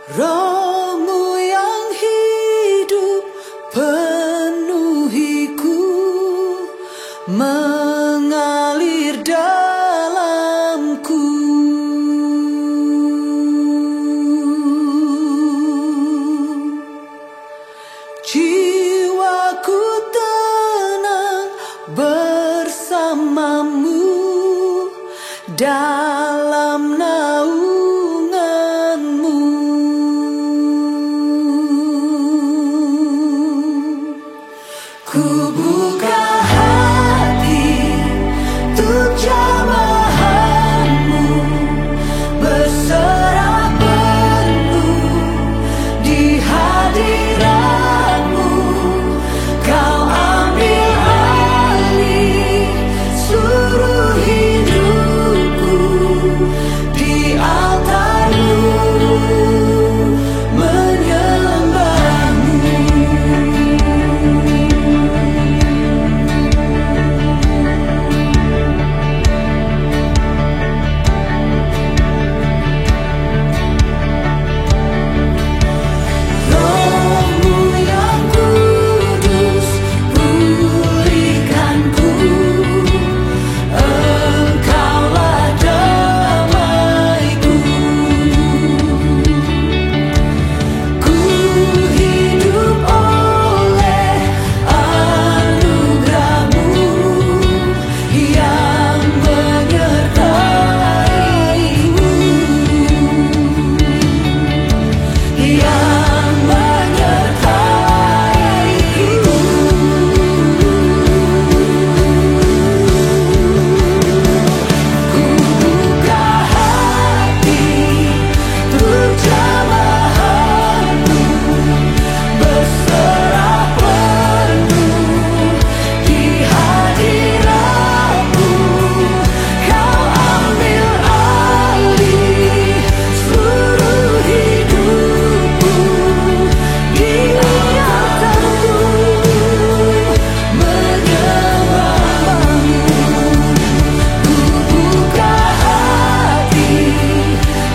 Roh-Mu yang hidup penuhiku, mengalir dalamku. Jiwaku tenang bersamamu dalam naungan-Mu. Ku buka hati untuk jamahan-Mu, berserah penuh di hadirat-Mu. Kau ambil alih seluruh hidupku di altar-Mu, menyembah-Mu. Roh-Mu yang kudus, pulihkanku. Engkaulah damaiku. Ku hidup oleh anugerah-Mu yang menyertai-Mu, yang menyertai-Ku. Ku buka hati untuk jamahan-Mu, berserah penuh di hadirat-Mu. Kau ambil alih seluruh hidupku di altar-Mu, menyembah-Mu. Ku buka hati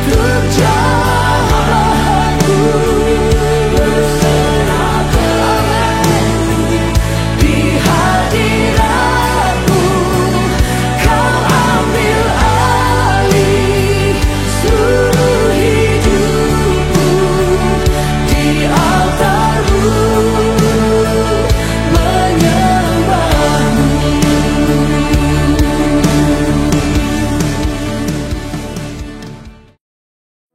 untuk jamahan-Mu, berserah penuh di hadirat-Mu. Kau ambil alih seluruh hidupku di altar-Mu, menyembah-Mu.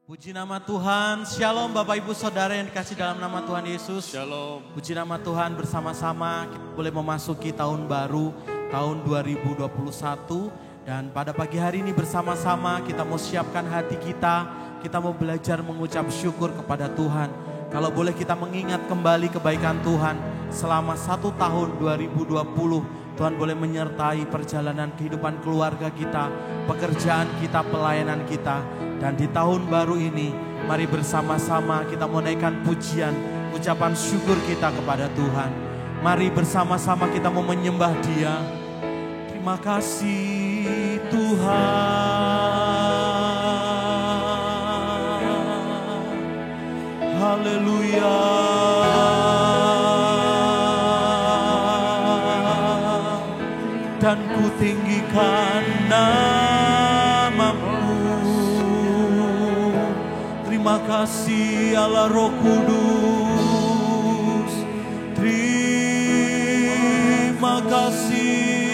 Puji nama Tuhan, Shalom Bapak Ibu Saudara yang dikasih dalam nama Tuhan Yesus. Shalom. Puji nama Tuhan, bersama-sama kita boleh memasuki tahun baru, tahun 2021. Dan pada pagi hari ini bersama-sama kita mau siapkan hati kita mau belajar mengucap syukur kepada Tuhan. Kalau boleh kita mengingat kembali kebaikan Tuhan selama 1 tahun 2020. Tuhan boleh menyertai perjalanan kehidupan keluarga kita, pekerjaan kita, pelayanan kita. Dan di tahun baru ini, mari bersama-sama kita menaikkan pujian, ucapan syukur kita kepada Tuhan. Mari bersama-sama kita mau menyembah Dia. Terima kasih Tuhan. Haleluya. Dan ku tinggikan nama-Mu. Terima kasih Allah Roh Kudus. Terima kasih.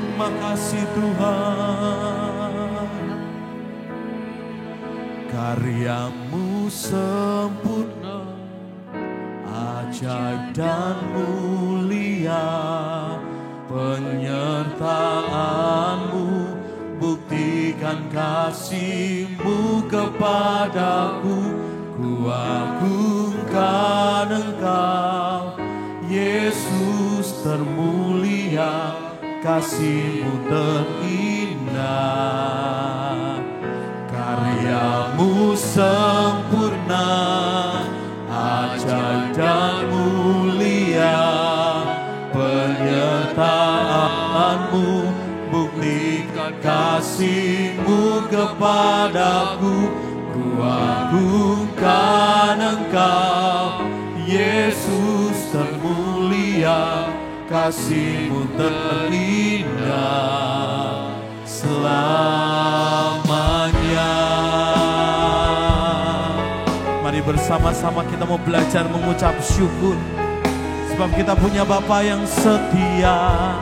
Terima kasih Tuhan. Karya-Mu sempurna, ajaib dan mulia. Penyertaan-Mu buktikan kasih-Mu kepadaku. Ku agungkan Engkau, Yesus termulia. Kasih-Mu terindah. Karya-Mu sempurna, ajaib dan mulia. Penyertaan-Mu buktikan kasih-Mu kepadaku. ku agungkan Engkau, Yesus termulia, kasih-Mu terindah selamanya. Mari bersama-sama kita mau belajar mengucap syukur, sebab kita punya Bapa yang setia.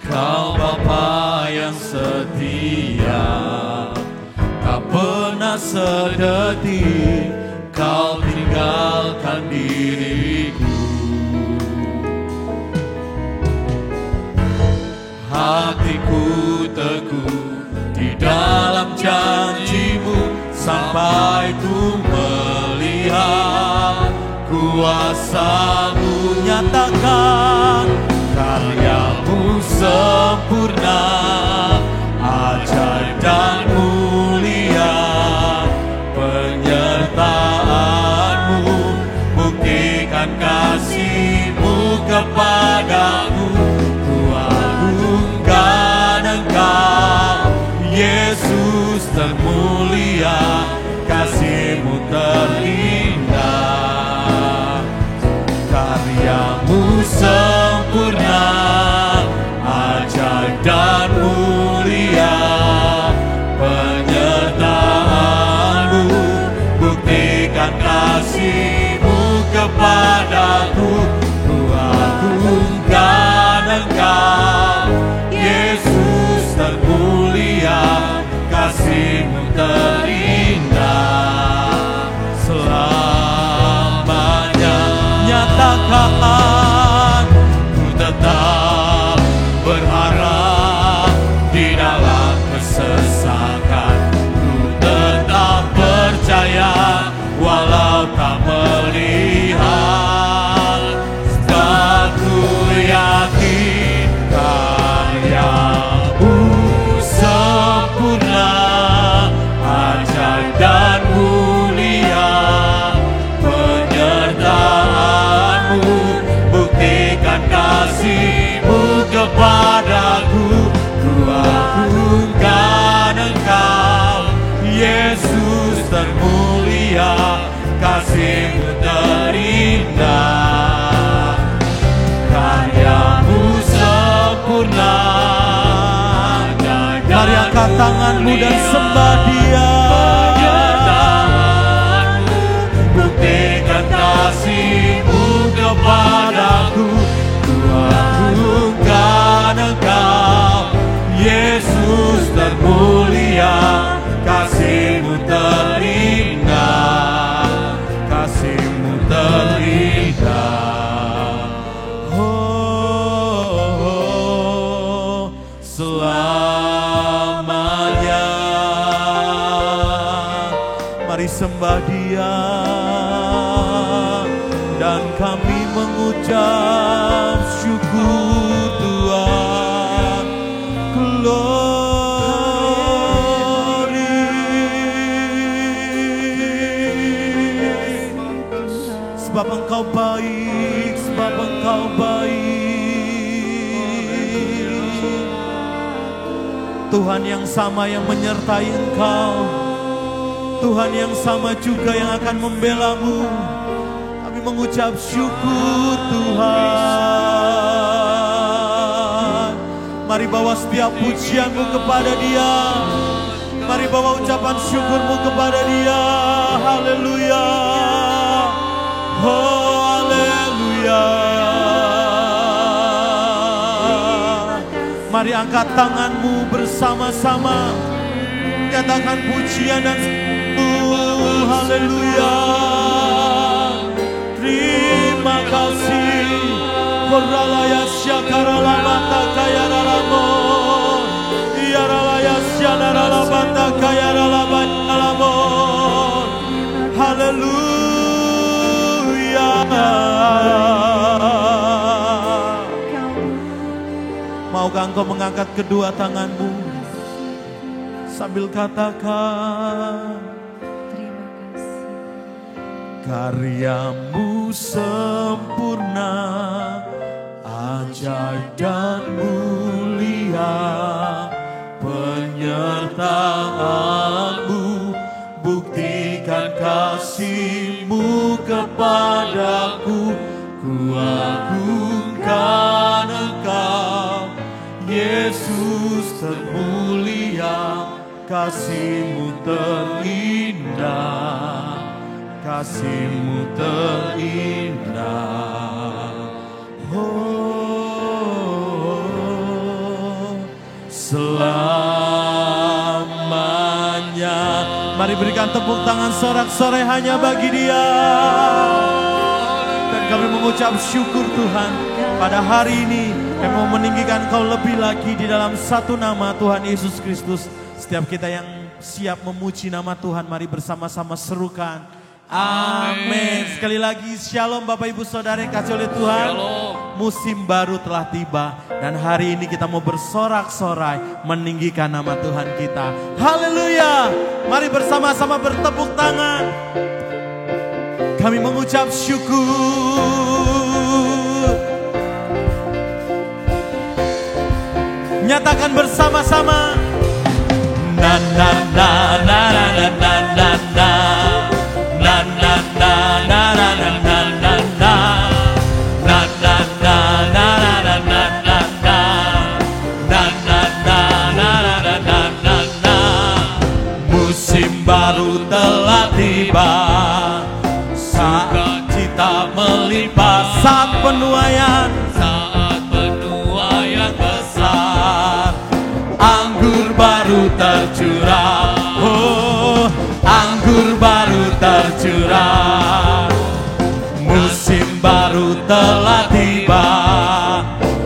Kau Bapa yang setia, tak pernah sedetik Kau tinggalkan diriku. Hatiku teguh di dalam janji-Mu, sampai ku melihat kuasa-Mu. Nyatakan karya-Mu sempurna, ajaib dan mulia, penyertaan-Mu, buktikan kasih-Mu kepadaku. Ku agungkan Engkau, Yesus termulia, kasih-Mu terindah, karya-Mu sempurna, ajaib dan mulia, penyertaan-Mu, buktikan kasih-Mu kepadaku. Ku agungkan Engkau, Yesus termulia, kasih-Mu terindah selamanya. Nyatakan ku tetap berharap di dalam kesesakan, ku tetap percaya walau tak melihat, sebab ku yakin karya-Mu sempurna, ajaib dan mulia, penyertaan-Mu, buktikan kasih-Mu kepadaku. Ku agungkan Engkau, Yesus termulia, kasih-Mu terindah, karya-Mu sempurna. Mari angkat tanganmu dan sembah Dia. Buktikan kasih-Mu kepadaku. Ku agungkan Engkau, Yesus termulia, kasih-Mu terindah, kasih-Mu terindah. Oh, selamanya. Mari sembah Dia, dan kami mengucap syukur Tuhan. Glory, sebab Engkau baik, sebab Engkau baik. Tuhan yang sama yang menyertai Engkau, Tuhan yang sama juga yang akan membela-Mu. Kami mengucap syukur Tuhan. Mari bawa setiap pujian-Mu kepada Dia. Mari bawa ucapan syukur-Mu kepada Dia. Haleluya. Oh, haleluya. Mari angkat tanganmu bersama-sama. Katakan pujian dan syukur. Haleluya. Terima kasih. Koralaya syakaralabata kayaralamon. Iyaralaya syakaralabata kayaralabalamon. Haleluya. Maukah engkau mengangkat kedua tanganmu sambil katakan, Terima kasih. karya-Mu sempurna, ajaib dan mulia, mulia, penyertaan-Mu, buktikan kasih-Mu kepadaku. Ku agungkan Engkau, Yesus termulia, kasih-Mu terindah, kasih-Mu terindah. Oh, selamanya. Mari berikan tepuk tangan sorak-sorai hanya bagi Dia. Dan kami mengucap syukur Tuhan, pada hari ini kami mau meninggikan Kau lebih lagi di dalam satu nama Tuhan Yesus Kristus. Setiap kita yang siap memuji nama Tuhan, mari bersama-sama serukan amin. Sekali lagi shalom Bapak Ibu Saudara yang kasih oleh Tuhan. Shalom. Musim baru telah tiba dan hari ini kita mau bersorak-sorai meninggikan nama Tuhan kita. Haleluya. Mari bersama-sama bertepuk tangan. Kami mengucap syukur. Nyatakan bersama-sama. Na na na na na na na na na. Na na na na na na na na na. Na na na na na na na na na. Na na na na na na na na na. Musim baru telah tiba, sukacita melimpah, saat penuaian besar, anggur baru tercurah. Oh, anggur baru tercurah. Musim baru telah tiba,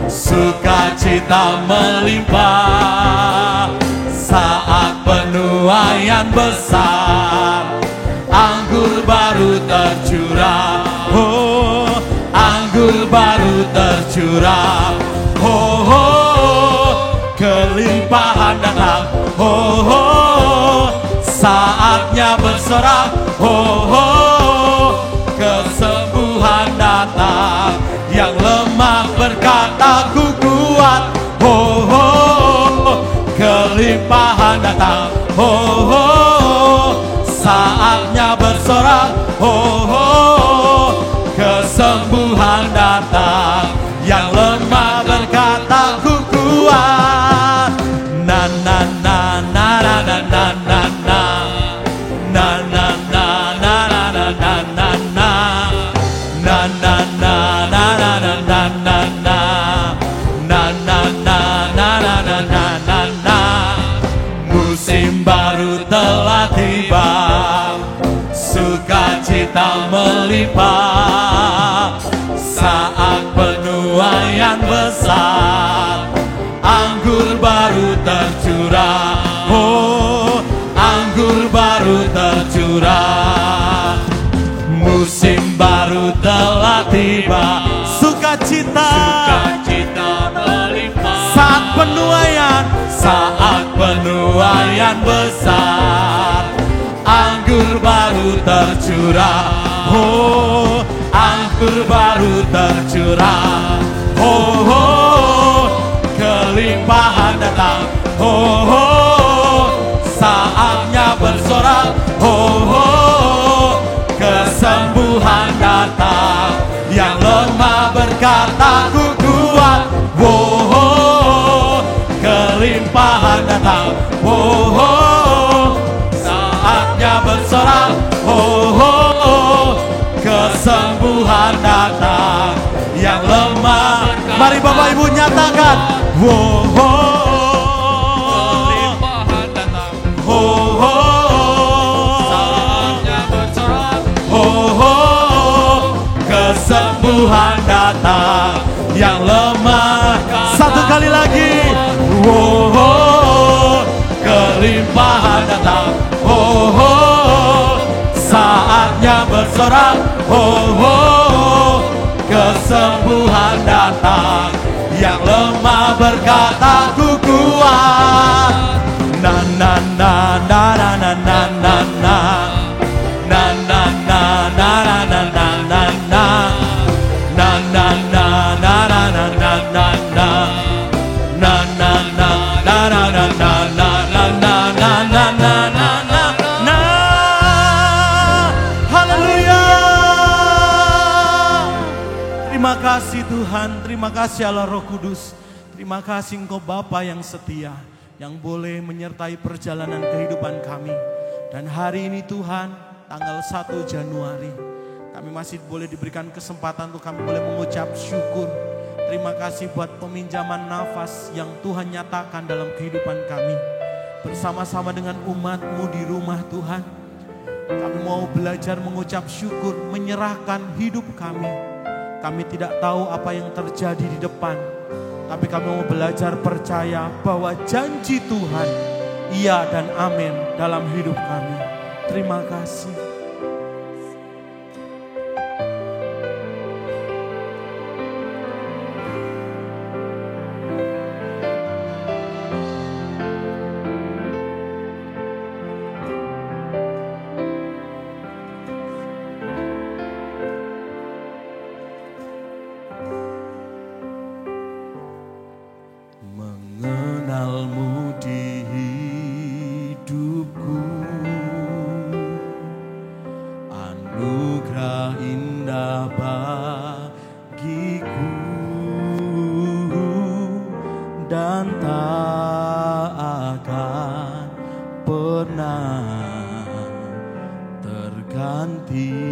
sukacita melimpah, saat penuaian besar, anggur baru tercurah. Oh, anggur baru tercurah. Oh, oh, kelimpahan datang. Oh, oh, saatnya bersorak. Oh, oh, kesembuhan datang. Yang lemah berkata ku kuat. Oh, oh, kelimpahan datang. Oh, oh, saatnya bersorak. Oh, oh, kesembuhan datang. Yang lemah berkata ku kuat. Na na na na na na na na na. Na na na na na na na na na. Na na na na na na na na na. Na na na na na na na na na. Musim baru telah tiba, sukacita melimpah, saat penuaian besar, anggur baru tercurah. Oh, anggur baru tercurah. Musim baru telah tiba, sukacita melimpah, saat penuaian besar, anggur baru tercurah. Oh, anggur baru tercurah. Oh, oh, kelimpahan datang. Oh, oh, saatnya bersorak. Oh, oh, kesembuhan datang. Yang lemah berkata ku kuat. Oh, oh, kelimpahan datang. Oh, oh, saatnya bersorak. Oh, oh, kesembuhan datang. Yang lemah, mari Bapak Ibu nyatakan. Oh, oh, kelimpahan datang. Oh, oh, saatnya bersorak. Oh, oh, kesembuhan datang. Yang lemah, satu kali lagi. Oh, oh, kelimpahan datang. Oh, oh, saatnya bersorak. Oh, oh, kesembuhan datang. Yang lemah berkata ku kuat. Na na na na na na na na na. Na na na na na na na na na. Na na na na na na na na. Na na na Tuhan, terima kasih Allah Roh Kudus. Terima kasih Engkau Bapa yang setia, yang boleh menyertai perjalanan kehidupan kami. Dan hari ini Tuhan, tanggal 1 Januari, kami masih boleh diberikan kesempatan untuk kami boleh mengucap syukur. Terima kasih buat peminjaman nafas yang Tuhan nyatakan dalam kehidupan kami. Bersama-sama dengan umat-Mu di rumah Tuhan, kami mau belajar mengucap syukur, menyerahkan hidup kami. Kami tidak tahu apa yang terjadi di depan, tapi kami mau belajar percaya bahwa janji Tuhan, iya dan amin dalam hidup kami. Terima kasih. Mengenalmu di hidupku, anugerah indah bagiku, dan tak akan pernah terganti.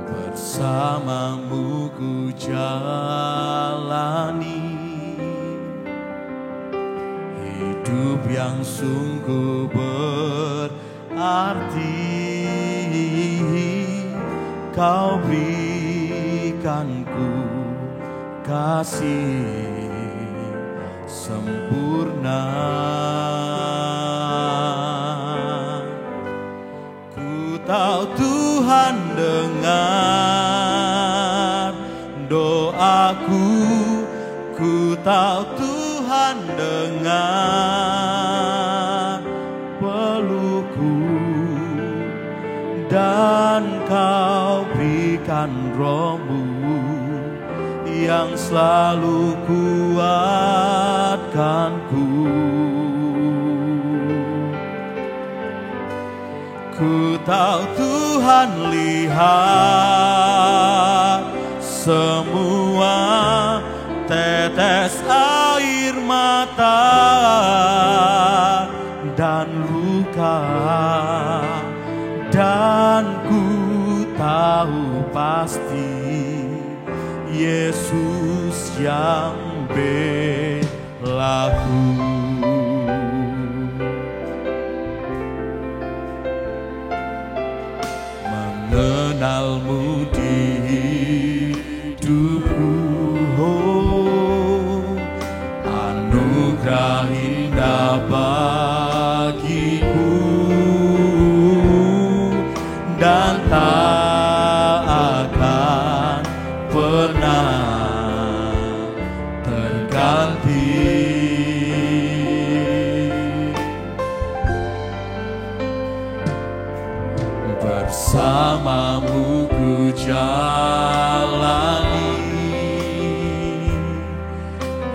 Bersamamu ku jalani hidup yang sungguh berarti. Kau berikanku kasih sempurna. Ku tahu Tuhan dengar doaku, ku tahu Tuhan dengar pelukku, dan Kau berikan Roh-Mu yang selalu kuatkanku. Ku tahu Tuhan lihat semua tetes air mata dan luka, dan ku tahu pasti Yesus yang belaku. Mengenalmu di hidupku, oh, anugerah indah bagiku, dan tak akan pernah terganti. Bersamamu ku jalani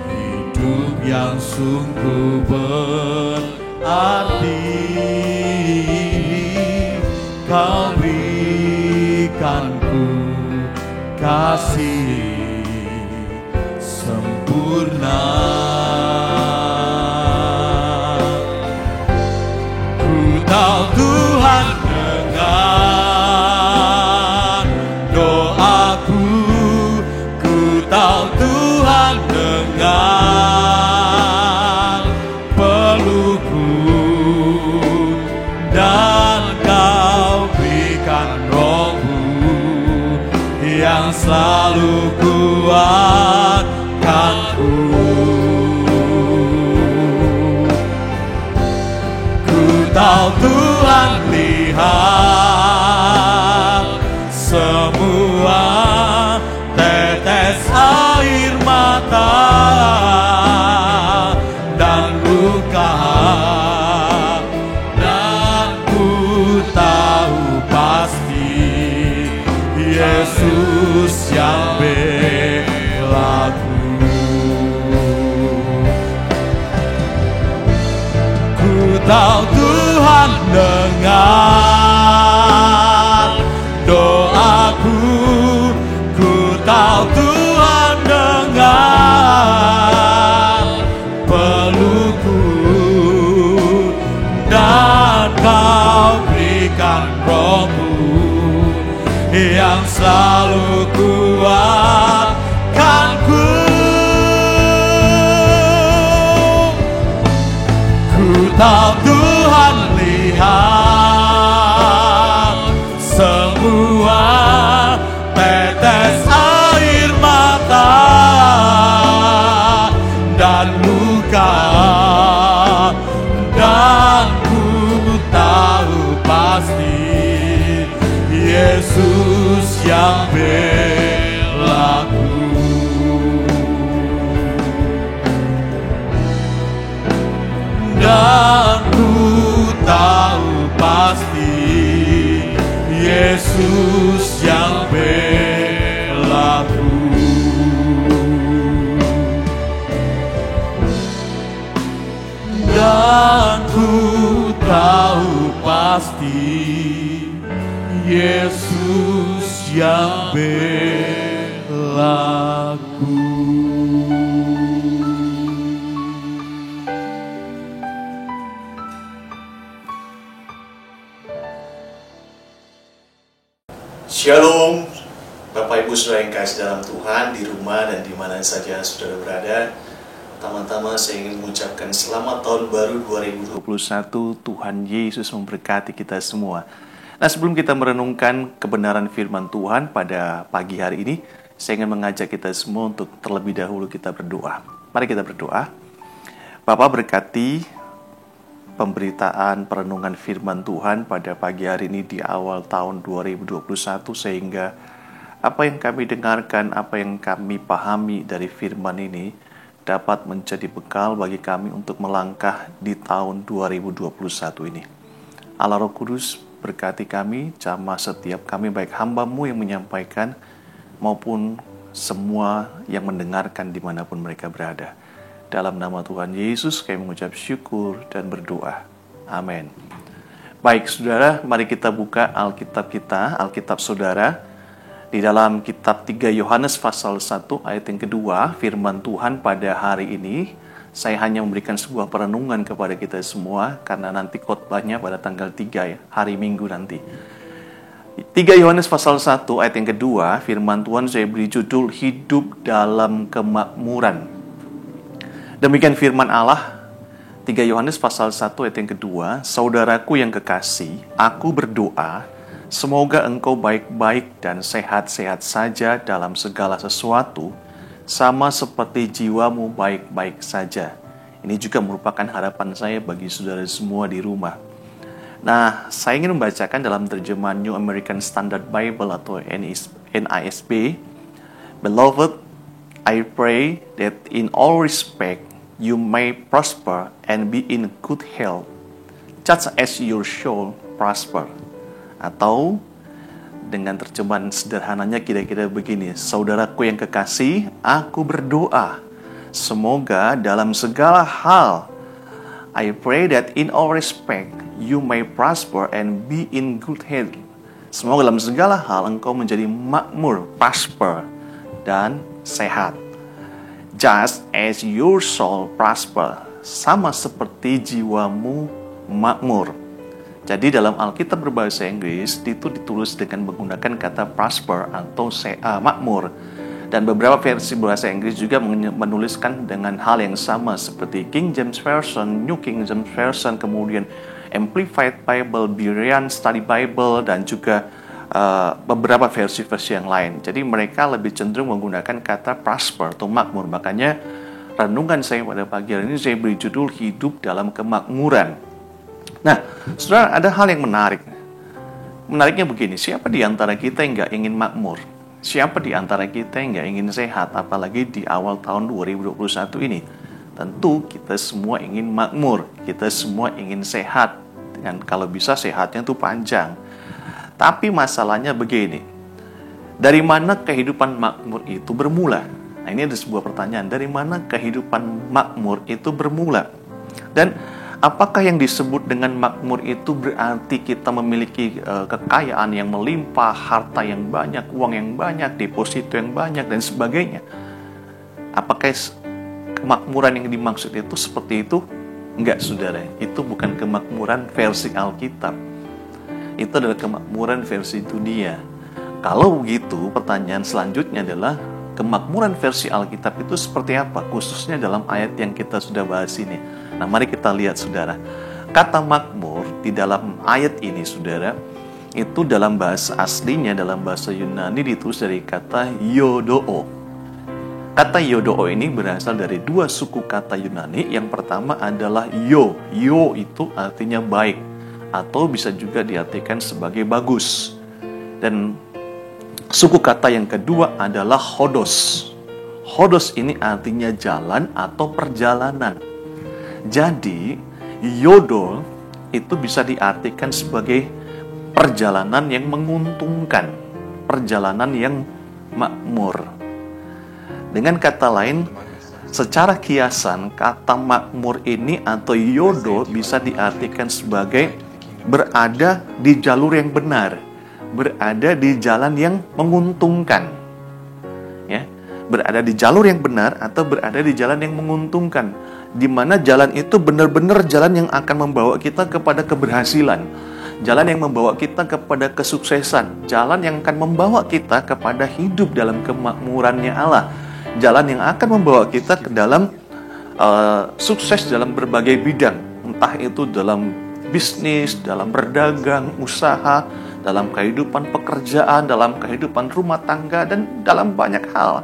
hidup yang sungguh berarti. Kau berikanku kasih sempurna. Ku tahu Tuhan dengar doaku, ku tahu Tuhan dengar pelukku, dan Kau berikan Roh-Mu yang selalu kuatkanku. Ku tahu Tuhan lihat semua tetes air mata dan luka, dan ku tahu pasti Yesus yang belaku. Ku tahu Tuhan dengar yang selalu kuatkanku. Ku tahu Tuhan lihat semua tetes air mata dan luka, dan ku tahu pasti Yesus yang belaku. Dan ku tahu pasti Yesus yang belaku. Dan ku tahu pasti Yesus yang belaku. Shalom, Bapak Ibu Saudara yang kasih dalam Tuhan, di rumah dan di mana saja saudara berada. Pertama-tama saya ingin mengucapkan selamat tahun baru 2021. Tuhan Yesus memberkati kita semua. Nah, sebelum kita merenungkan kebenaran firman Tuhan pada pagi hari ini, saya ingin mengajak kita semua untuk terlebih dahulu kita berdoa. Mari kita berdoa. Bapa, berkati pemberitaan perenungan firman Tuhan pada pagi hari ini di awal tahun 2021, sehingga apa yang kami dengarkan, apa yang kami pahami dari firman ini dapat menjadi bekal bagi kami untuk melangkah di tahun 2021 ini. Allah Roh Kudus, berkati kami, jamah setiap kami, baik hamba-Mu yang menyampaikan maupun semua yang mendengarkan dimanapun mereka berada. Dalam nama Tuhan Yesus kami mengucap syukur dan berdoa. Amin. Baik saudara, mari kita buka Alkitab kita, Alkitab saudara. Di dalam kitab 3 Yohanes pasal 1 ayat yang kedua, firman Tuhan pada hari ini, saya hanya memberikan sebuah perenungan kepada kita semua, karena nanti khotbahnya pada tanggal 3 ya, hari Minggu nanti. 3 Yohanes pasal 1 ayat yang kedua, firman Tuhan saya beri judul Hidup dalam Kemakmuran. Demikian firman Allah, 3 Yohanes pasal 1 ayat yang kedua, saudaraku yang kekasih, aku berdoa, semoga engkau baik-baik dan sehat-sehat saja dalam segala sesuatu, sama seperti jiwamu baik-baik saja. Ini juga merupakan harapan saya bagi saudara semua di rumah. Nah, saya ingin membacakan dalam terjemahan New American Standard Bible atau NASB. Beloved, I pray that in all respect you may prosper and be in good health, just as your soul prosper. Atau dengan terjemahan sederhananya kira-kira begini, saudaraku yang kekasih, aku berdoa, semoga dalam segala hal, I pray that in all respect you may prosper and be in good health. Semoga dalam segala hal engkau menjadi makmur, prosper, dan sehat. Just as your soul prosper, sama seperti jiwamu makmur. Jadi dalam Alkitab berbahasa Inggris itu ditulis dengan menggunakan kata prosper atau makmur. Dan beberapa versi bahasa Inggris juga menuliskan dengan hal yang sama seperti King James Version, New King James Version, kemudian Amplified Bible, Berean Study Bible, dan juga beberapa versi-versi yang lain. Jadi mereka lebih cenderung menggunakan kata prosper atau makmur. Makanya renungan saya pada pagi hari ini saya beri judul Hidup dalam Kemakmuran. Nah, saudara, ada hal yang menarik. Menariknya begini, siapa di antara kita yang gak ingin makmur? Siapa di antara kita yang gak ingin sehat? Apalagi di awal tahun 2021 ini. Tentu kita semua ingin makmur, kita semua ingin sehat. Dan kalau bisa sehatnya itu panjang. Tapi masalahnya begini, dari mana kehidupan makmur itu bermula? Nah, ini ada sebuah pertanyaan, dari mana kehidupan makmur itu bermula? Dan apakah yang disebut dengan makmur itu berarti kita memiliki kekayaan yang melimpah, harta yang banyak, uang yang banyak, deposito yang banyak, dan sebagainya? Apakah kemakmuran yang dimaksud itu seperti itu? Enggak, saudara. Itu bukan kemakmuran versi Alkitab. Itu adalah kemakmuran versi dunia. Kalau begitu, pertanyaan selanjutnya adalah kemakmuran versi Alkitab itu seperti apa? Khususnya dalam ayat yang kita sudah bahas ini. Nah, mari kita lihat saudara. Kata makmur di dalam ayat ini saudara, itu dalam bahasa aslinya, dalam bahasa Yunani ditulis dari kata yodoo. Kata yodoo ini berasal dari dua suku kata Yunani. Yang pertama adalah yo. Yo itu artinya baik, atau bisa juga diartikan sebagai bagus. Dan suku kata yang kedua adalah hodos. Hodos ini artinya jalan atau perjalanan. Jadi, yodo itu bisa diartikan sebagai perjalanan yang menguntungkan, perjalanan yang makmur. Dengan kata lain, secara kiasan, kata makmur ini atau yodo bisa diartikan sebagai berada di jalur yang benar, berada di jalan yang menguntungkan. Ya, berada di jalur yang benar atau berada di jalan yang menguntungkan, di mana jalan itu benar-benar jalan yang akan membawa kita kepada keberhasilan, jalan yang membawa kita kepada kesuksesan, jalan yang akan membawa kita kepada hidup dalam kemakmurannya Allah, jalan yang akan membawa kita ke dalam sukses dalam berbagai bidang, entah itu dalam bisnis, dalam berdagang, usaha, dalam kehidupan pekerjaan, dalam kehidupan rumah tangga, dan dalam banyak hal.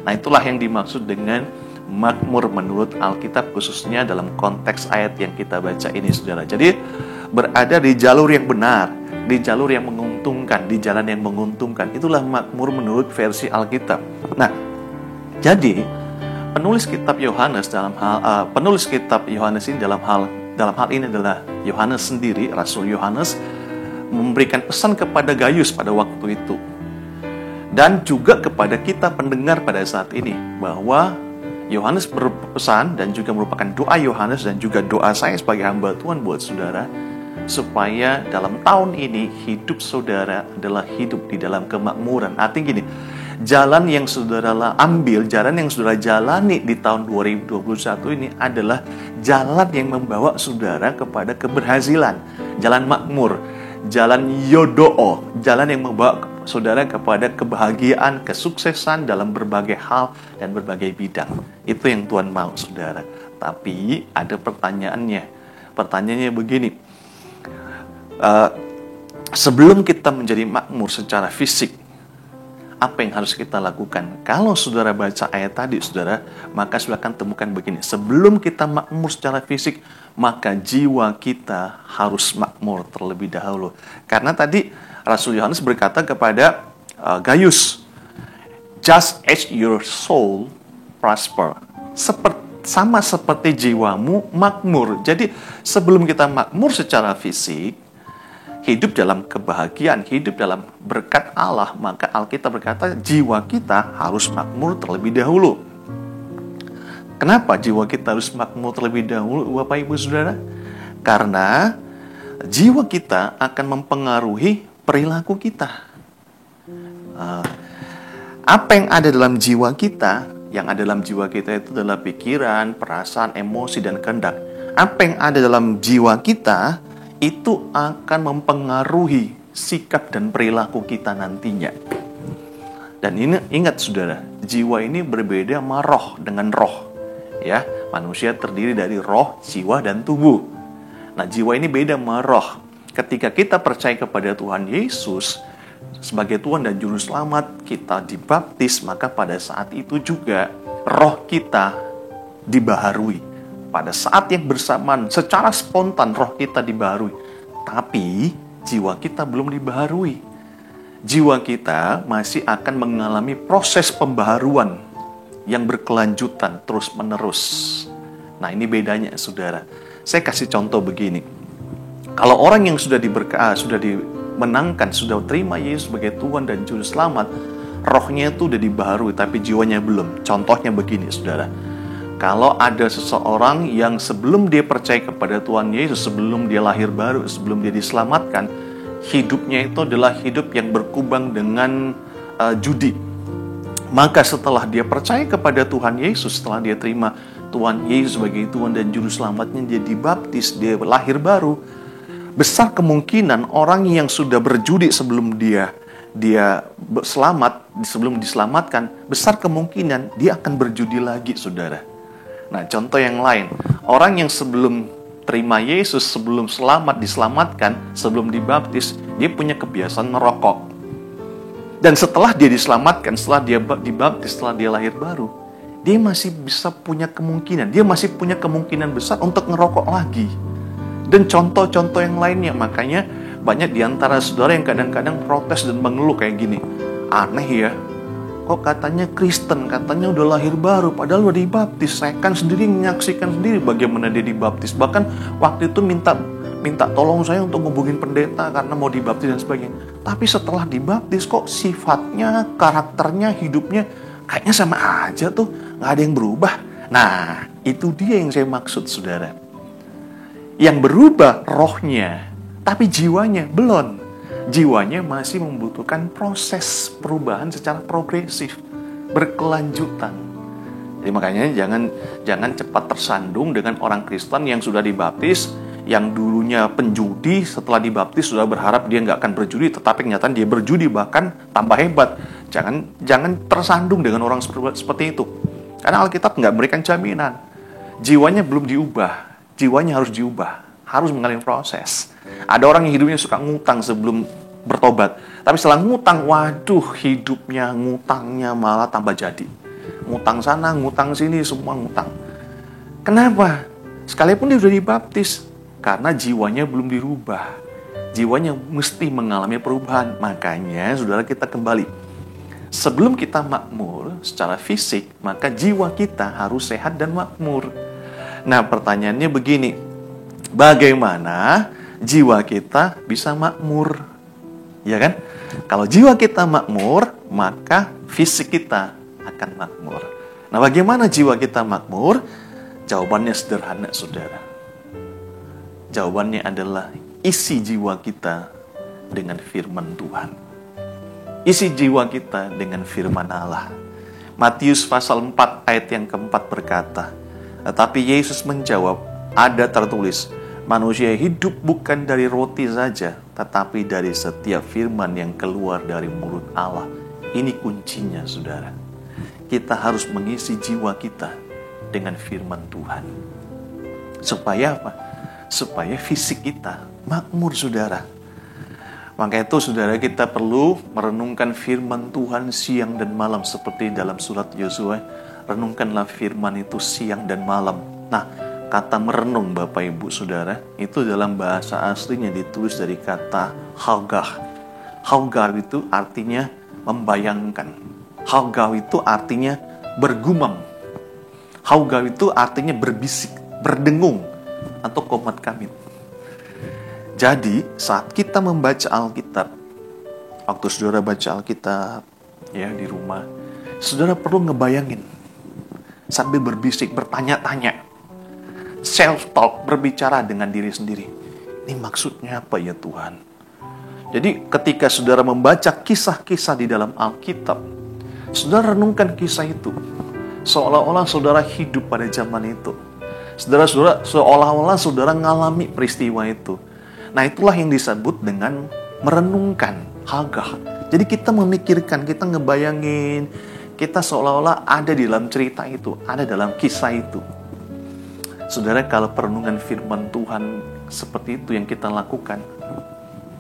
Nah, itulah yang dimaksud dengan makmur menurut Alkitab, khususnya dalam konteks ayat yang kita baca ini, saudara. Jadi, berada di jalur yang benar, di jalur yang menguntungkan, di jalan yang menguntungkan. Itulah makmur menurut versi Alkitab. Nah, jadi penulis kitab Yohanes ini dalam hal ini adalah Yohanes sendiri, Rasul Yohanes, memberikan pesan kepada Gaius pada waktu itu, dan juga kepada kita pendengar pada saat ini, bahwa Yohanes berpesan dan juga merupakan doa Yohanes dan juga doa saya sebagai hamba Tuhan buat saudara, supaya dalam tahun ini hidup saudara adalah hidup di dalam kemakmuran. Artinya gini, jalan yang saudara ambil, jalan yang saudara jalani di tahun 2021 ini adalah jalan yang membawa saudara kepada keberhasilan, jalan makmur, jalan yodoo, jalan yang membawa saudara kepada kebahagiaan, kesuksesan dalam berbagai hal dan berbagai bidang. Itu yang Tuhan mau, saudara. Tapi ada pertanyaannya. Pertanyaannya begini. Sebelum kita menjadi makmur secara fisik, apa yang harus kita lakukan? Kalau saudara baca ayat tadi, saudara, maka saudara akan temukan begini. Sebelum kita makmur secara fisik, maka jiwa kita harus makmur terlebih dahulu. Karena tadi Rasul Yohanes berkata kepada Gaius, just as your soul prosper, sama seperti jiwamu makmur. Jadi sebelum kita makmur secara fisik, hidup dalam kebahagiaan, hidup dalam berkat Allah, maka Alkitab berkata jiwa kita harus makmur terlebih dahulu. Kenapa jiwa kita harus makmur terlebih dahulu, Bapak Ibu Saudara? Karena jiwa kita akan mempengaruhi perilaku kita. Apa yang ada dalam jiwa kita? Yang ada dalam jiwa kita itu adalah pikiran, perasaan, emosi, dan kehendak. Apa yang ada dalam jiwa kita itu akan mempengaruhi sikap dan perilaku kita nantinya. Dan ini ingat saudara, jiwa ini berbeda sama roh dengan roh. Ya, manusia terdiri dari roh, jiwa, dan tubuh. Nah, jiwa ini beda sama roh. Ketika kita percaya kepada Tuhan Yesus sebagai Tuhan dan Juru Selamat, kita dibaptis, maka pada saat itu juga roh kita dibaharui. Pada saat yang bersamaan, secara spontan roh kita dibaharui. Tapi jiwa kita belum dibaharui. Jiwa kita masih akan mengalami proses pembaharuan yang berkelanjutan terus-menerus. Nah, ini bedanya, saudara. Saya kasih contoh begini. Kalau orang yang sudah dimenangkan, sudah terima Yesus sebagai Tuhan dan Juru Selamat, rohnya itu sudah dibaharui, tapi jiwanya belum. Contohnya begini, saudara. Kalau ada seseorang yang sebelum dia percaya kepada Tuhan Yesus, sebelum dia lahir baru, sebelum dia diselamatkan, hidupnya itu adalah hidup yang berkubang dengan judi. Maka setelah dia percaya kepada Tuhan Yesus, setelah dia terima Tuhan Yesus sebagai Tuhan dan Juru Selamatnya, dia dibaptis, dia lahir baru, besar kemungkinan orang yang sudah berjudi sebelum dia dia selamat, sebelum diselamatkan, besar kemungkinan dia akan berjudi lagi, saudara. Nah, contoh yang lain, orang yang sebelum terima Yesus, sebelum diselamatkan, sebelum dibaptis, dia punya kebiasaan merokok. Dan setelah dia diselamatkan, setelah dia dibaptis, setelah dia lahir baru, dia masih punya kemungkinan besar untuk ngerokok lagi. Dan contoh-contoh yang lainnya, makanya banyak di antara saudara yang kadang-kadang protes dan mengeluh kayak gini. Aneh ya, kok katanya Kristen, katanya udah lahir baru, padahal udah dibaptis. Saya kan sendiri menyaksikan sendiri bagaimana dia dibaptis. Bahkan waktu itu minta tolong saya untuk ngubungin pendeta karena mau dibaptis dan sebagainya. Tapi setelah dibaptis kok sifatnya, karakternya, hidupnya kayaknya sama aja tuh, gak ada yang berubah. Nah, itu dia yang saya maksud, saudara. Yang berubah rohnya, tapi jiwanya belum. Jiwanya masih membutuhkan proses perubahan secara progresif, berkelanjutan. Jadi makanya jangan cepat tersandung dengan orang Kristen yang sudah dibaptis, yang dulunya penjudi, setelah dibaptis sudah berharap dia nggak akan berjudi, tetapi kenyataan dia berjudi, bahkan tambah hebat. Jangan tersandung dengan orang seperti itu. Karena Alkitab nggak memberikan jaminan. Jiwanya belum diubah. Jiwanya harus diubah, harus mengalami proses. Ada orang yang hidupnya suka ngutang sebelum bertobat, tapi setelah ngutang, waduh, hidupnya ngutangnya malah tambah jadi. Ngutang sana, ngutang sini, semua ngutang. Kenapa? Sekalipun dia sudah dibaptis, karena jiwanya belum dirubah. Jiwanya mesti mengalami perubahan. Makanya, saudara, kita kembali. Sebelum kita makmur secara fisik, maka jiwa kita harus sehat dan makmur. Nah, pertanyaannya begini, bagaimana jiwa kita bisa makmur? Ya kan? Kalau jiwa kita makmur, maka fisik kita akan makmur. Nah, bagaimana jiwa kita makmur? Jawabannya sederhana, saudara. Jawabannya adalah isi jiwa kita dengan firman Tuhan. Isi jiwa kita dengan firman Allah. Matius pasal 4 ayat yang keempat berkata, tetapi Yesus menjawab, ada tertulis, manusia hidup bukan dari roti saja, tetapi dari setiap firman yang keluar dari mulut Allah. Ini kuncinya, saudara. Kita harus mengisi jiwa kita dengan firman Tuhan. Supaya apa? Supaya fisik kita makmur, saudara. Maka itu, saudara, kita perlu merenungkan firman Tuhan siang dan malam. Seperti dalam surat Yosua, renungkanlah firman itu siang dan malam. Nah, kata merenung, Bapak Ibu Saudara, itu dalam bahasa aslinya ditulis dari kata hagah. Hagah itu artinya membayangkan. Hagah itu artinya bergumam. Hagah itu artinya berbisik, berdengung, atau komat kamit. Jadi, saat kita membaca Alkitab, waktu saudara baca Alkitab ya di rumah, saudara perlu ngebayangin sambil berbisik, bertanya-tanya, self-talk, berbicara dengan diri sendiri. Ini maksudnya apa ya Tuhan? Jadi ketika saudara membaca kisah-kisah di dalam Alkitab, saudara renungkan kisah itu. Seolah-olah saudara hidup pada zaman itu. Seolah-olah saudara ngalami peristiwa itu. Nah, itulah yang disebut dengan merenungkan, hagah. Jadi kita memikirkan, kita ngebayangin, kita seolah-olah ada di dalam cerita itu, ada dalam kisah itu. Saudara, kalau perenungan firman Tuhan seperti itu yang kita lakukan,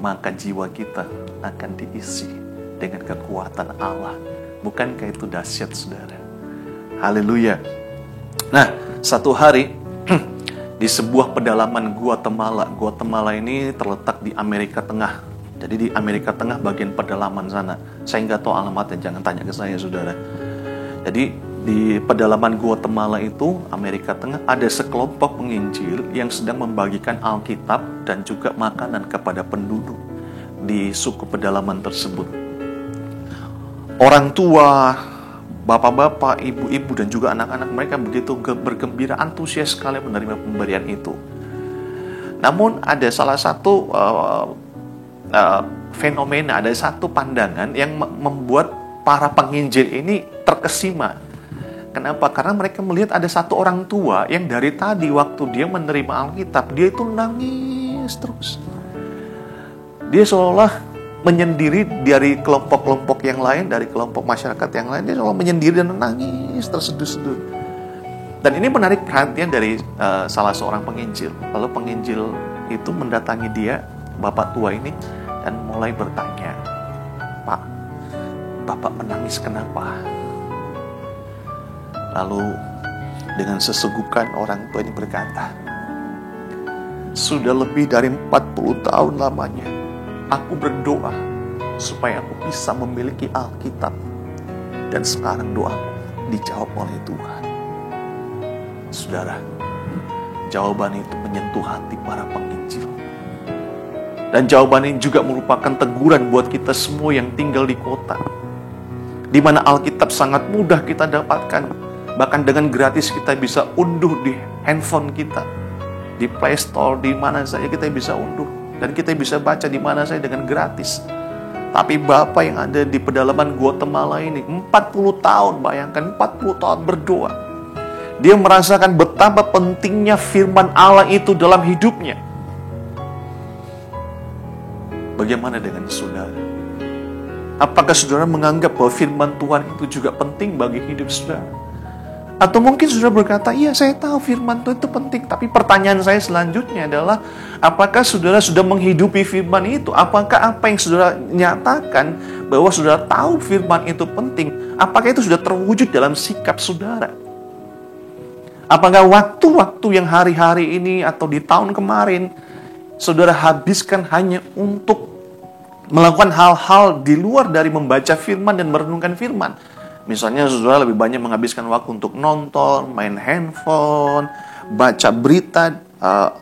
maka jiwa kita akan diisi dengan kekuatan Allah. Bukankah itu dahsyat, saudara? Haleluya. Nah, satu hari di sebuah pedalaman Guatemala. Guatemala ini terletak di Amerika Tengah. Jadi di Amerika Tengah bagian pedalaman sana. Saya nggak tahu alamatnya, jangan tanya ke saya, saudara. Jadi di pedalaman Guatemala itu, Amerika Tengah, ada sekelompok penginjil yang sedang membagikan Alkitab dan juga makanan kepada penduduk di suku pedalaman tersebut. Orang tua, bapak-bapak, ibu-ibu, dan juga anak-anak mereka begitu bergembira, antusias sekali menerima pemberian itu. Namun ada salah satu fenomena, ada satu pandangan yang membuat para penginjil ini terkesima. Kenapa? Karena mereka melihat ada satu orang tua yang dari tadi waktu dia menerima Alkitab, dia itu nangis terus. Dia seolah menyendiri dari kelompok-kelompok yang lain, dari kelompok masyarakat yang lain. Dia selalu menyendiri dan menangis terseduh-seduh. Dan ini menarik perhatian dari salah seorang penginjil. Lalu penginjil itu mendatangi dia, bapak tua ini, dan mulai bertanya, "Pak, Bapak menangis kenapa?" Lalu dengan sesegukan orang tua ini berkata, "Sudah lebih dari 40 tahun lamanya aku berdoa supaya aku bisa memiliki Alkitab. Dan sekarang doaku dijawab oleh Tuhan." Saudara, jawaban itu menyentuh hati para penginjil. Dan jawaban ini juga merupakan teguran buat kita semua yang tinggal di kota, di mana Alkitab sangat mudah kita dapatkan. Bahkan dengan gratis kita bisa unduh di handphone kita, di Play Store, di mana saja kita bisa unduh. Dan kita bisa baca di mana saja dengan gratis. Tapi Bapak yang ada di pedalaman Guatemala ini 40 tahun, bayangkan 40 tahun berdoa. Dia merasakan betapa pentingnya firman Allah itu dalam hidupnya. Bagaimana dengan saudara? Apakah saudara menganggap bahwa firman Tuhan itu juga penting bagi hidup saudara? Atau mungkin saudara berkata, "Iya, saya tahu firman Tuhan itu penting." Tapi pertanyaan saya selanjutnya adalah, apakah saudara sudah menghidupi firman itu? Apakah apa yang saudara nyatakan bahwa saudara tahu firman itu penting, apakah itu sudah terwujud dalam sikap saudara? Apakah waktu-waktu yang hari-hari ini atau di tahun kemarin saudara habiskan hanya untuk melakukan hal-hal di luar dari membaca firman dan merenungkan firman? Misalnya saudara lebih banyak menghabiskan waktu untuk nonton, main handphone, baca berita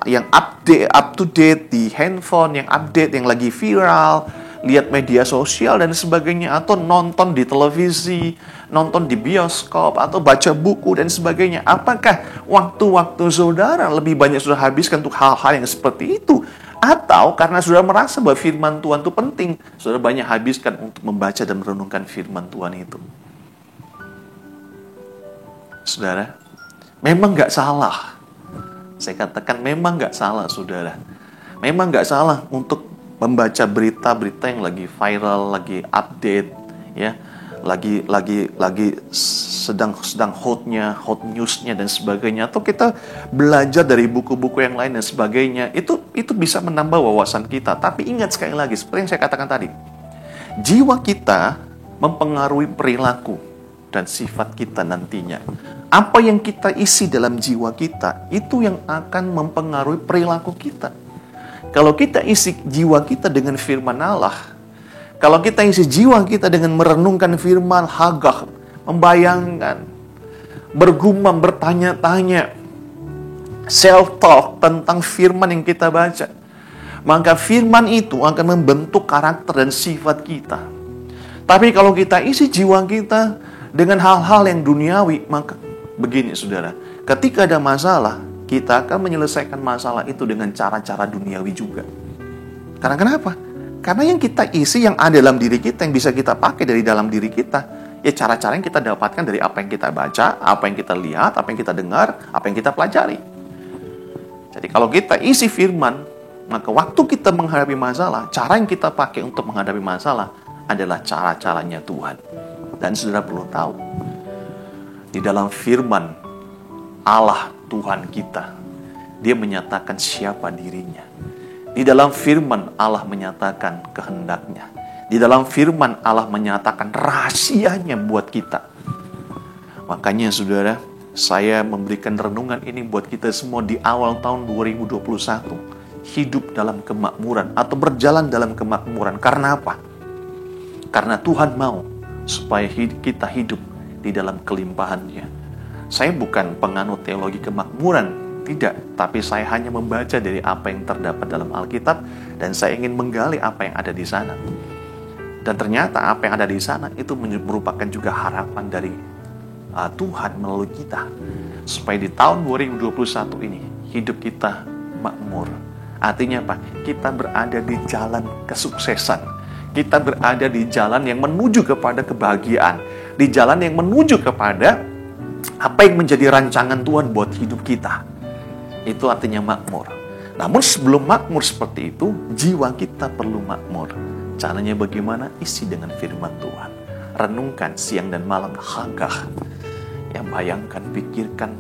yang up to date di handphone, yang update, yang lagi viral, lihat media sosial dan sebagainya, atau nonton di televisi, nonton di bioskop, atau baca buku dan sebagainya. Apakah waktu-waktu saudara lebih banyak saudara habiskan untuk hal-hal yang seperti itu? Atau karena saudara merasa bahwa firman Tuhan itu penting, saudara banyak habiskan untuk membaca dan merenungkan firman Tuhan itu? Saudara, memang gak salah. Saya katakan memang gak salah, saudara. Memang gak salah untuk membaca berita-berita yang lagi viral, lagi update, ya, lagi sedang hot newsnya dan sebagainya. Atau kita belajar dari buku-buku yang lain dan sebagainya. Itu bisa menambah wawasan kita. Tapi ingat sekali lagi, seperti yang saya katakan tadi, jiwa kita mempengaruhi perilaku dan sifat kita nantinya. Apa yang kita isi dalam jiwa kita, itu yang akan mempengaruhi perilaku kita. Kalau kita isi jiwa kita dengan firman Allah, kalau kita isi jiwa kita dengan merenungkan firman, hagah, membayangkan, bergumam, bertanya-tanya, self-talk tentang firman yang kita baca, maka firman itu akan membentuk karakter dan sifat kita. Tapi kalau kita isi jiwa kita dengan hal-hal yang duniawi, maka begini saudara, ketika ada masalah, kita akan menyelesaikan masalah itu dengan cara-cara duniawi juga. Karena kenapa? Karena yang kita isi, yang ada dalam diri kita, yang bisa kita pakai dari dalam diri kita, ya cara-cara yang kita dapatkan dari apa yang kita baca, apa yang kita lihat, apa yang kita dengar, apa yang kita pelajari. Jadi kalau kita isi firman, maka waktu kita menghadapi masalah, cara yang kita pakai untuk menghadapi masalah adalah cara-caranya Tuhan. Dan saudara perlu tahu, di dalam firman Allah Tuhan kita, Dia menyatakan siapa dirinya. Di dalam firman Allah menyatakan kehendaknya. Di dalam firman Allah menyatakan rahasianya buat kita. Makanya saudara, saya memberikan renungan ini buat kita semua di awal tahun 2021. Hidup dalam kemakmuran atau berjalan dalam kemakmuran. Karena apa? Karena Tuhan mau supaya kita hidup di dalam kelimpahannya. Saya bukan penganut teologi kemakmuran, tidak. Tapi saya hanya membaca dari apa yang terdapat dalam Alkitab, dan saya ingin menggali apa yang ada di sana. Dan ternyata apa yang ada di sana itu merupakan juga harapan dari Tuhan melalui kita. Supaya di tahun 2021 ini, hidup kita makmur. Artinya apa? Kita berada di jalan kesuksesan. Kita berada di jalan yang menuju kepada kebahagiaan. Di jalan yang menuju kepada apa yang menjadi rancangan Tuhan buat hidup kita. Itu artinya makmur. Namun sebelum makmur seperti itu, jiwa kita perlu makmur. Caranya bagaimana? Isi dengan firman Tuhan. Renungkan siang dan malam. Hagah. Yang bayangkan, pikirkan,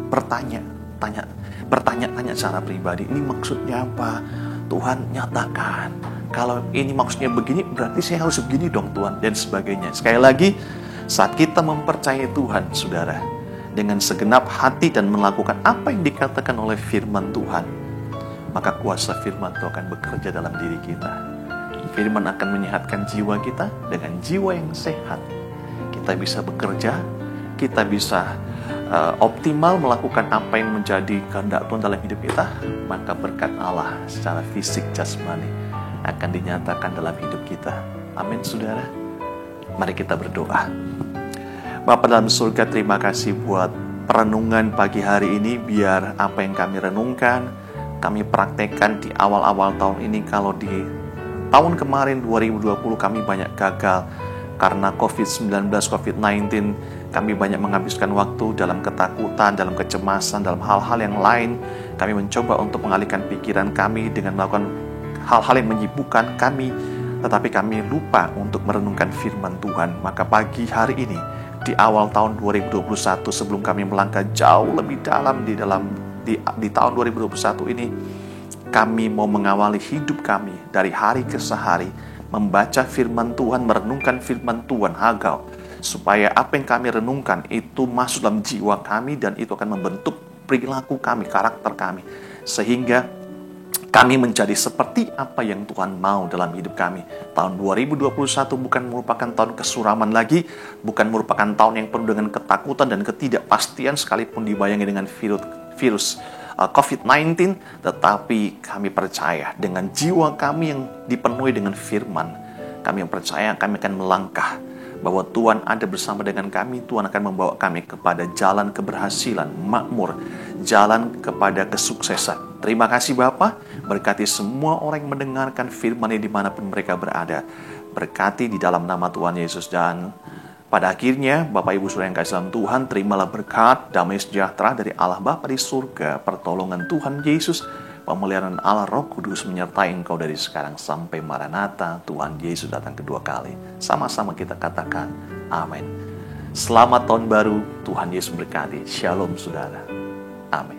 bertanya-tanya secara pribadi. Ini maksudnya apa? Tuhan, nyatakan. Kalau ini maksudnya begini, berarti saya harus begini dong Tuhan, dan sebagainya. Sekali lagi, saat kita mempercayai Tuhan, saudara, dengan segenap hati dan melakukan apa yang dikatakan oleh firman Tuhan, maka kuasa firman Tuhan akan bekerja dalam diri kita. Firman akan menyehatkan jiwa kita. Dengan jiwa yang sehat, kita bisa bekerja, kita bisa optimal melakukan apa yang menjadi kehendak Tuhan dalam hidup kita. Maka berkat Allah secara fisik jasmani akan dinyatakan dalam hidup kita. Amin, saudara. Mari kita berdoa. Bapa dalam surga, terima kasih buat perenungan pagi hari ini. Biar apa yang kami renungkan, kami praktekkan di awal-awal tahun ini. Kalau di tahun kemarin 2020 kami banyak gagal karena COVID-19, COVID-19, kami banyak menghabiskan waktu dalam ketakutan, dalam kecemasan, dalam hal-hal yang lain. Kami mencoba untuk mengalihkan pikiran kami dengan melakukan hal-hal yang menyibukkan kami, tetapi kami lupa untuk merenungkan firman Tuhan. Maka pagi hari ini, di awal tahun 2021, sebelum kami melangkah jauh lebih dalam di tahun 2021 ini, kami mau mengawali hidup kami dari hari ke hari, membaca firman Tuhan, merenungkan firman Tuhan, Hagau, supaya apa yang kami renungkan itu masuk dalam jiwa kami, dan itu akan membentuk perilaku kami, karakter kami, sehingga kami menjadi seperti apa yang Tuhan mau dalam hidup kami. Tahun 2021 bukan merupakan tahun kesuraman lagi, bukan merupakan tahun yang penuh dengan ketakutan dan ketidakpastian sekalipun dibayangi dengan virus COVID-19, tetapi kami percaya dengan jiwa kami yang dipenuhi dengan firman, kami yang percaya kami akan melangkah, bahwa Tuhan ada bersama dengan kami. Tuhan akan membawa kami kepada jalan keberhasilan, makmur, jalan kepada kesuksesan. Terima kasih Bapa, berkati semua orang yang mendengarkan firman ini dimanapun mereka berada. Berkati di dalam nama Tuhan Yesus. Dan pada akhirnya, Bapak Ibu Saudara yang kasih dalam Tuhan, terimalah berkat, damai sejahtera dari Allah Bapa di surga, pertolongan Tuhan Yesus, pemeliharaan Allah Roh Kudus menyertai engkau dari sekarang sampai Maranatha, Tuhan Yesus datang kedua kali. Sama-sama kita katakan, amin. Selamat tahun baru, Tuhan Yesus berkati. Shalom saudara. Amin.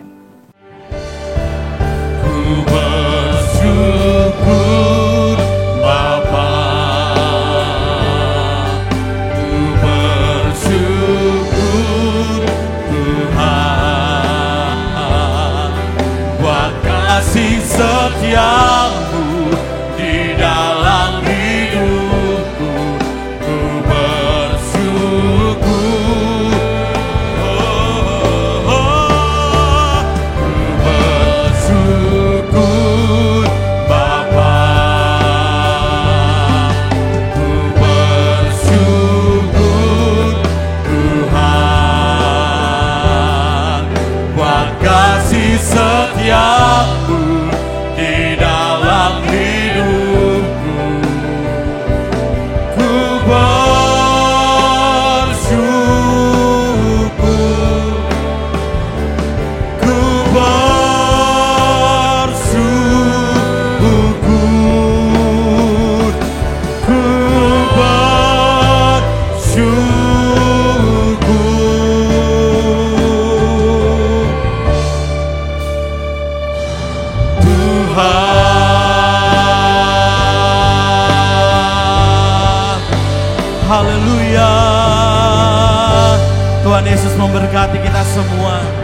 Ku bersyukur Bapa, ku bersyukur Tuhan, buat kasih setiamu di dalam hidupku. Ku bersyukur, setiamu di dalam hidupku. Ku bersyukur, ku bersyukur, ku Haleluya. Tuhan Yesus memberkati kita semua.